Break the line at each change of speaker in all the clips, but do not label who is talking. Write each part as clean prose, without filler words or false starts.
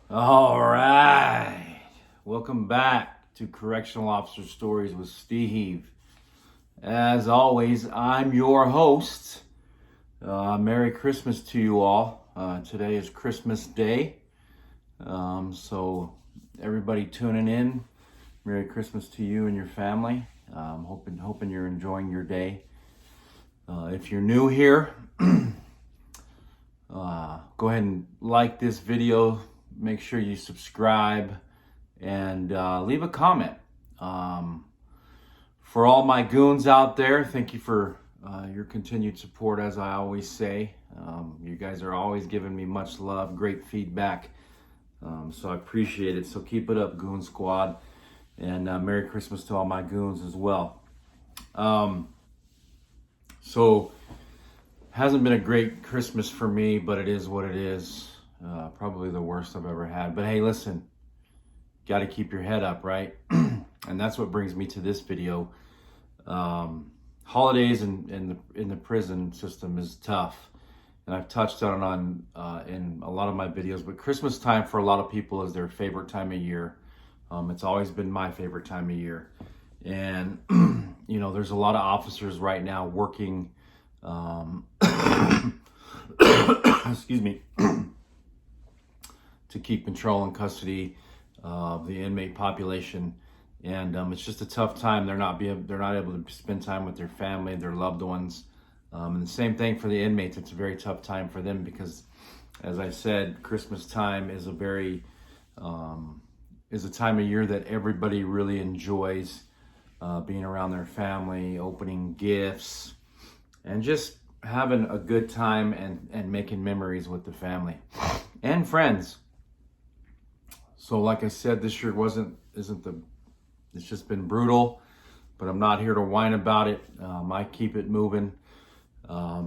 All right. Welcome back to Correctional Officer Stories with Steve. As always, I'm your host. Merry Christmas to you all. Today is Christmas Day. So everybody tuning in, Merry Christmas to you and your family. Hoping you're enjoying your day. If you're new here, go ahead and like this video. Make sure you subscribe and leave a comment. For all my goons out there, thank you for your continued support. As I always say, you guys are always giving me much love, great feedback. So I appreciate it. So keep it up, Goon Squad. And Merry Christmas to all my goons as well. So hasn't been a great Christmas for me, but it is what it is. Probably the worst I've ever had. But hey, listen, got to keep your head up, right? And that's what brings me to this video. Holidays in the prison system is tough, and I've touched on in a lot of my videos. But Christmas time for a lot of people is their favorite time of year. It's always been my favorite time of year, and you know, there's a lot of officers right now working. Excuse me. To keep control and custody of the inmate population, and it's just a tough time. They're not able to spend time with their family, their loved ones, and the same thing for the inmates. It's a very tough time for them because, as I said, Christmas time is a time of year that everybody really enjoys, being around their family, opening gifts, and just having a good time and making memories with the family and friends. So like I said, this year it's just been brutal, but I'm not here to whine about it. I keep it moving. I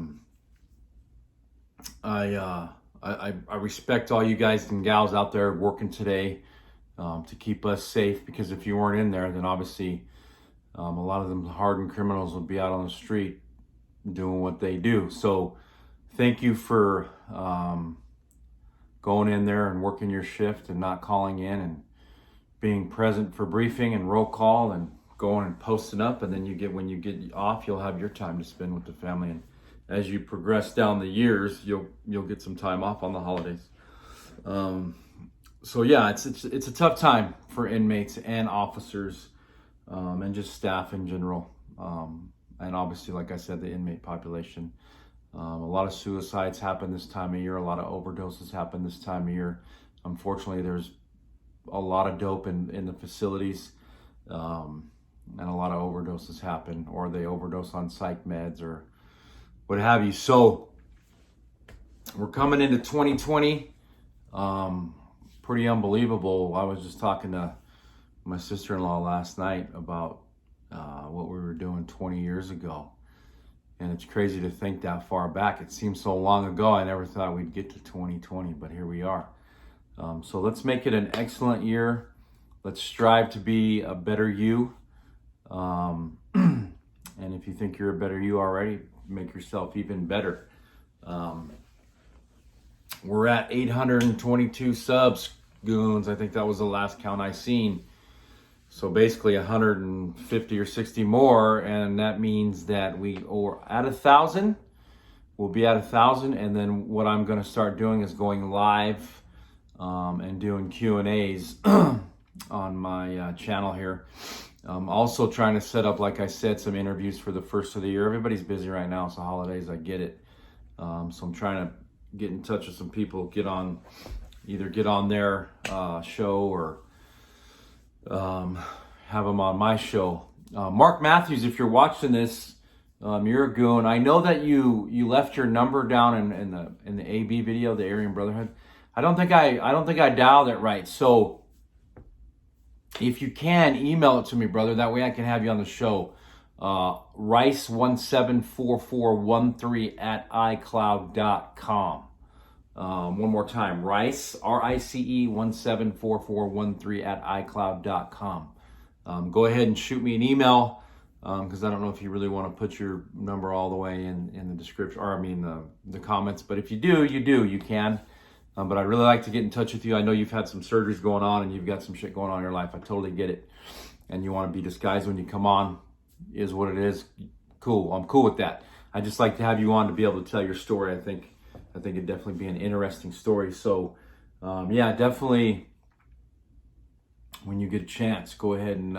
respect all you guys and gals out there working today to keep us safe, because if you weren't in there, then obviously a lot of them hardened criminals would be out on the street doing what they do. So thank you for going in there and working your shift and not calling in and being present for briefing and roll call and going and posting up. And then when you get off, you'll have your time to spend with the family. And as you progress down the years, you'll get some time off on the holidays. So yeah, it's a tough time for inmates and officers, and just staff in general. And obviously, like I said, the inmate population. A lot of suicides happen this time of year. A lot of overdoses happen this time of year. Unfortunately, there's a lot of dope in the facilities, and a lot of overdoses happen, or they overdose on psych meds or what have you. So we're coming into 2020. Pretty unbelievable. I was just talking to my sister-in-law last night about what we were doing 20 years ago. And it's crazy to think that far back. It seems so long ago. I never thought we'd get to 2020, but here we are. So let's make it an excellent year. Let's strive to be a better you. And if you think you're a better you already, make yourself even better. We're at 822 subs, goons. I think that was the last count I seen. So basically 150 or 60 more, and that means that we are at 1,000. We'll be at 1,000, and then what I'm going to start doing is going live and doing Q&As on my channel here. Also trying to set up, like I said, some interviews for the first of the year. Everybody's busy right now. It's the holidays. I get it. So I'm trying to get in touch with some people, either get on their show or have them on my show. Mark Matthews, if you're watching this, you're a goon. I know that you left your number down in the AB video, the Aryan Brotherhood. I don't think I dialed it right. So if you can, email it to me, brother. That way I can have you on the show. Rice174413 One more time, Rice, RICE174413 Go ahead and shoot me an email, because I don't know if you really want to put your number all the way in the description, or I mean the comments. But if you do, you can. But I'd really like to get in touch with you. I know you've had some surgeries going on and you've got some shit going on in your life. I totally get it. And you want to be disguised when you come on, is what it is. Cool. I'm cool with that. I just like to have you on to be able to tell your story. I think it'd definitely be an interesting story. So, yeah, definitely when you get a chance, go ahead and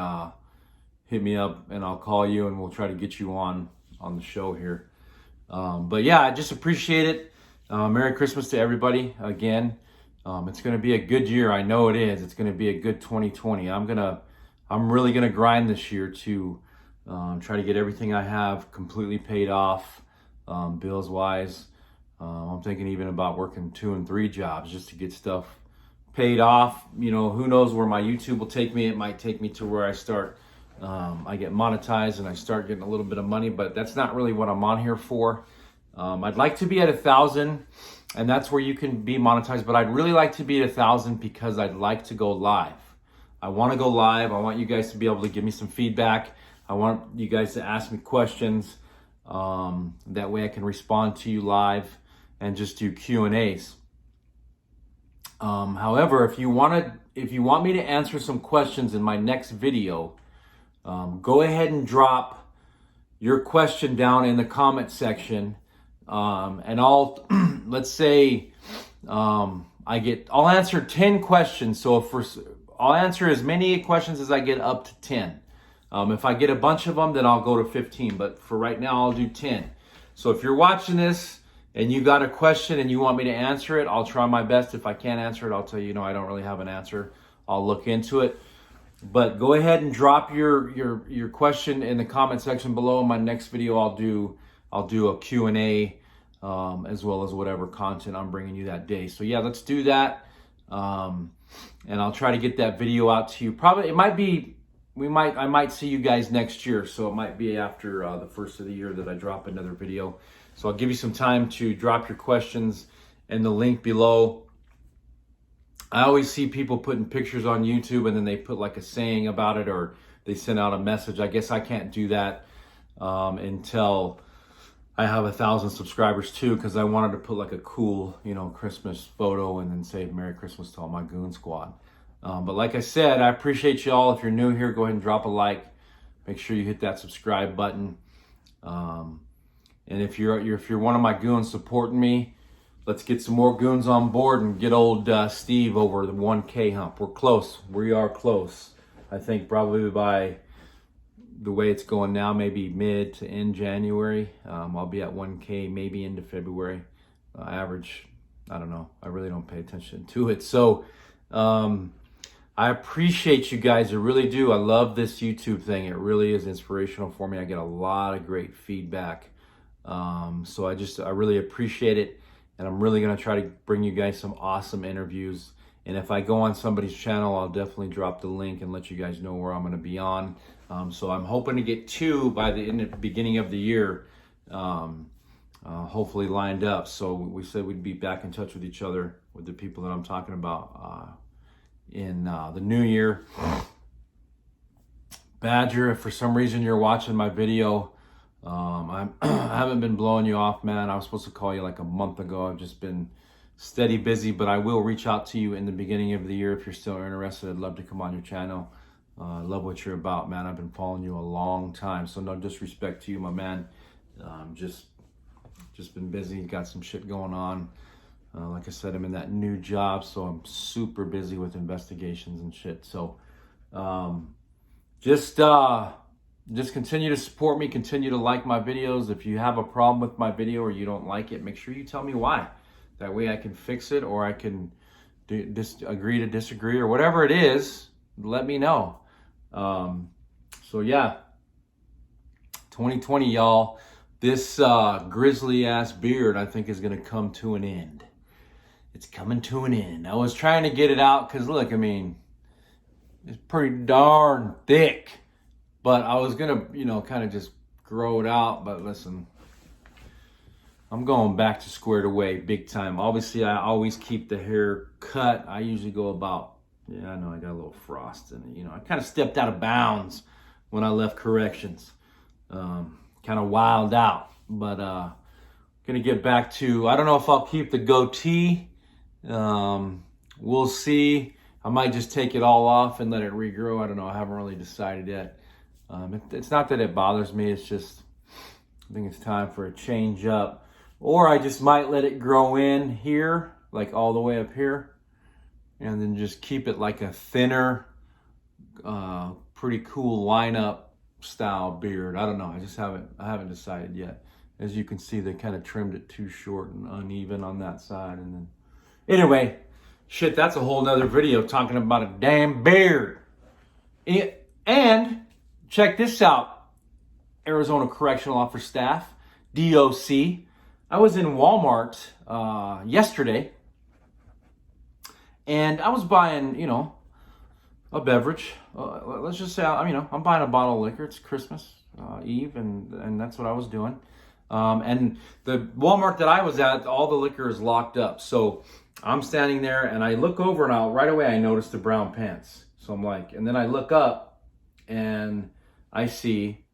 hit me up and I'll call you and we'll try to get you on the show here. But yeah, I just appreciate it. Merry Christmas to everybody again. It's going to be a good year. I know it is. It's going to be a good 2020. I'm really going to grind this year to try to get everything I have completely paid off, bills wise. I'm thinking even about working 2 and 3 jobs just to get stuff paid off. You know, who knows where my YouTube will take me. It might take me to where I start, I get monetized and I start getting a little bit of money, but that's not really what I'm on here for. I'd like to be at 1,000 and that's where you can be monetized, but I'd really like to be at 1,000 because I'd like to go live. I want to go live. I want you guys to be able to give me some feedback. I want you guys to ask me questions. That way I can respond to you live and just do Q&As. However, if you want me to answer some questions in my next video, go ahead and drop your question down in the comment section. And I'll, let's say, I'll answer 10 questions. So I'll answer as many questions as I get up to 10. If I get a bunch of them, then I'll go to 15. But for right now, I'll do 10. So if you're watching this and you got a question and you want me to answer it, I'll try my best. If I can't answer it, I'll tell you, no, I don't really have an answer. I'll look into it. But go ahead and drop your question in the comment section below. In my next video, I'll do a Q&A, as well as whatever content I'm bringing you that day. So yeah, let's do that. And I'll try to get that video out to you. Probably, I might see you guys next year. So it might be after the first of the year that I drop another video. So I'll give you some time to drop your questions in the link below. I always see people putting pictures on YouTube and then they put like a saying about it or they send out a message. I guess I can't do that until I have 1,000 subscribers too, because I wanted to put like a cool, Christmas photo and then say Merry Christmas to all my Goon Squad. But like I said, I appreciate you all. If you're new here, go ahead and drop a like. Make sure you hit that subscribe button. And if you're one of my goons supporting me, let's get some more goons on board and get old Steve over the 1K hump. We're close. We are close. I think probably by the way it's going now, maybe mid to end January. I'll be at 1K maybe into February. Average, I don't know. I really don't pay attention to it. So I appreciate you guys. I really do. I love this YouTube thing. It really is inspirational for me. I get a lot of great feedback. So I really appreciate it. And I'm really going to try to bring you guys some awesome interviews. And if I go on somebody's channel, I'll definitely drop the link and let you guys know where I'm going to be on. So I'm hoping to get 2 by the beginning of the year, hopefully lined up. So we said we'd be back in touch with each other, with the people that I'm talking about in the new year. Badger, if for some reason you're watching my video, I haven't been blowing you off, man. I was supposed to call you like a month ago. I've just been steady busy, but I will reach out to you in the beginning of the year if you're still interested. I'd love to come on your channel. I love what you're about, man. I've been following you a long time, so no disrespect to you, my man. Just been busy, got some shit going on. Like I said, I'm in that new job, so I'm super busy with investigations and shit. So just continue to support me, continue to like my videos. If you have a problem with my video or you don't like it, make sure you tell me why. That way I can fix it, or I can agree to disagree, or whatever it is, let me know. So yeah, 2020, y'all. This grizzly ass beard, I think, is gonna come to an end. It's coming to an end. I was trying to get it out because look, I mean, it's pretty darn thick. But I was gonna, kind of just grow it out. But listen, I'm going back to squared away big time. Obviously, I always keep the hair cut. I usually go about, I know I got a little frost in it. I kind of stepped out of bounds when I left corrections. Kind of wild out. But gonna get back to, I don't know if I'll keep the goatee We'll see. I might just take it all off and let it regrow. I don't know. I haven't really decided yet. It's not that it bothers me. It's just, I think it's time for a change up. Or I just might let it grow in here, like all the way up here, and then just keep it like a thinner, pretty cool lineup style beard. I don't know. I haven't decided yet. As you can see, they kind of trimmed it too short and uneven on that side. And then, anyway, shit, that's a whole nother video talking about a damn beard. And check this out, Arizona Correctional Officer Staff, DOC. I was in Walmart yesterday, and I was buying, a beverage. Let's just say, I'm buying a bottle of liquor. It's Christmas Eve, and that's what I was doing. And the Walmart that I was at, all the liquor is locked up. So I'm standing there, and I look over, and right away I notice the brown pants. So I'm like, and then I look up, and I see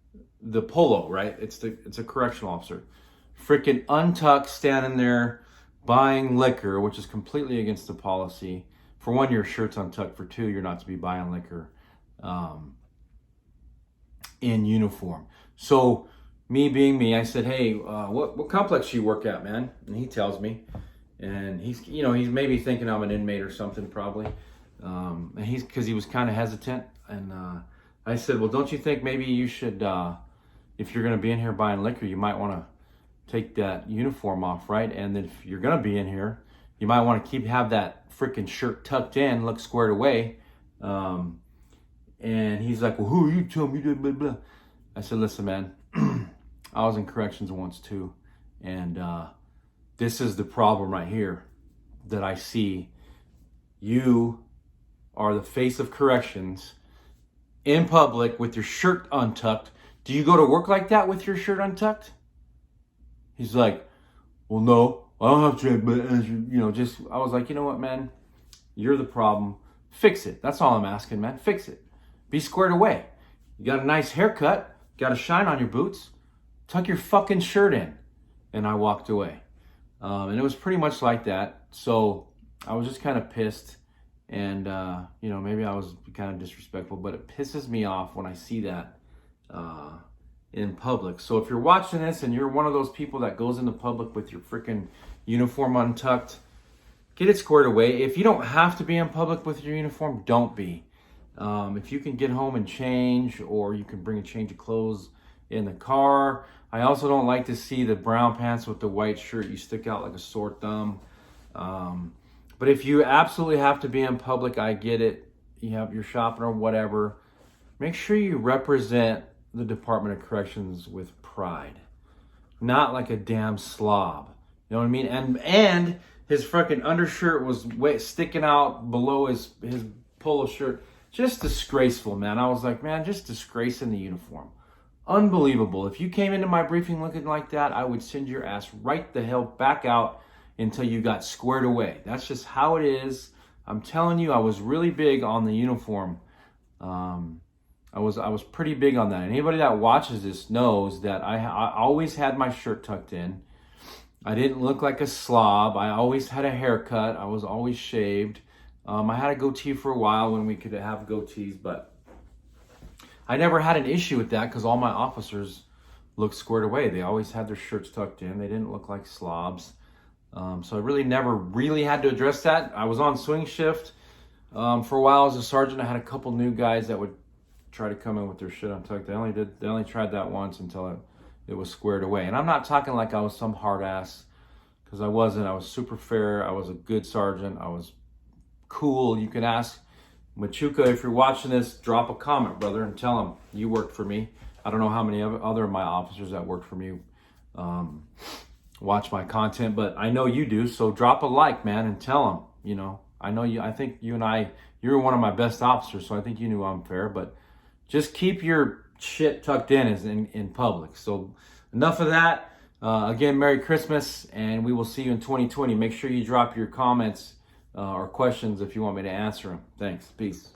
the polo, right? It's a correctional officer, freaking untucked, standing there buying liquor, which is completely against the policy. For one, your shirt's untucked. For two, you're not to be buying liquor in uniform. So me being me, I said, "Hey, what complex you work at, man?" And he tells me, and he's maybe thinking I'm an inmate or something, probably. And because he was kind of hesitant, and I said, "Well, don't you think maybe you should, if you're going to be in here buying liquor, you might want to take that uniform off, right? And then if you're going to be in here, you might want to have that freaking shirt tucked in, look squared away." And he's like, "Well, who are you? Tell me blah, blah, blah." I said, "Listen, man, I was in corrections once too. And this is the problem right here that I see. You are the face of corrections in public with your shirt untucked. Do you go to work like that with your shirt untucked?" He's like, "Well, no, I don't have to, but I was like, you know what, man? You're the problem. Fix it. That's all I'm asking, man. Fix it. Be squared away. You got a nice haircut, got a shine on your boots. Tuck your fucking shirt in." And I walked away. And it was pretty much like that. So I was just kind of pissed. And, maybe I was kind of disrespectful, but it pisses me off when I see that in public. So if you're watching this and you're one of those people that goes into public with your freaking uniform untucked, get it squared away. If you don't have to be in public with your uniform, don't be. If you can get home and change, or you can bring a change of clothes in the car. I also don't like to see the brown pants with the white shirt. You stick out like a sore thumb. But if you absolutely have to be in public, I get it. You're shopping or whatever. Make sure you represent the Department of Corrections with pride, not like a damn slob. You know what I mean? And his freaking undershirt was sticking out below his polo shirt. Just disgraceful, man. I was like, man, just disgracing the uniform. Unbelievable. If you came into my briefing looking like that, I would send your ass right the hell back out until you got squared away. That's just how it is. I'm telling you, I was really big on the uniform. I was pretty big on that. Anybody that watches this knows that I always had my shirt tucked in. I didn't look like a slob. I always had a haircut. I was always shaved. I had a goatee for a while when we could have goatees, but I never had an issue with that because all my officers looked squared away. They always had their shirts tucked in. They didn't look like slobs. So I really never had to address that. I was on swing shift for a while as a sergeant. I had a couple new guys that would try to come in with their shit untucked. They only tried that once until it was squared away. And I'm not talking like I was some hard ass, because I wasn't. I was super fair. I was a good sergeant. I was cool. You can ask Machuca, if you're watching this, drop a comment, brother, and tell him you worked for me. I don't know how many other of my officers that worked for me watch my content, but I know you do. So drop a like, man, and tell him. I know you. I think you're one of my best officers, so I think you knew I'm fair. But just keep your shit tucked in public. So enough of that. Again, Merry Christmas, and we will see you in 2020. Make sure you drop your comments or questions if you want me to answer them. Thanks. Peace.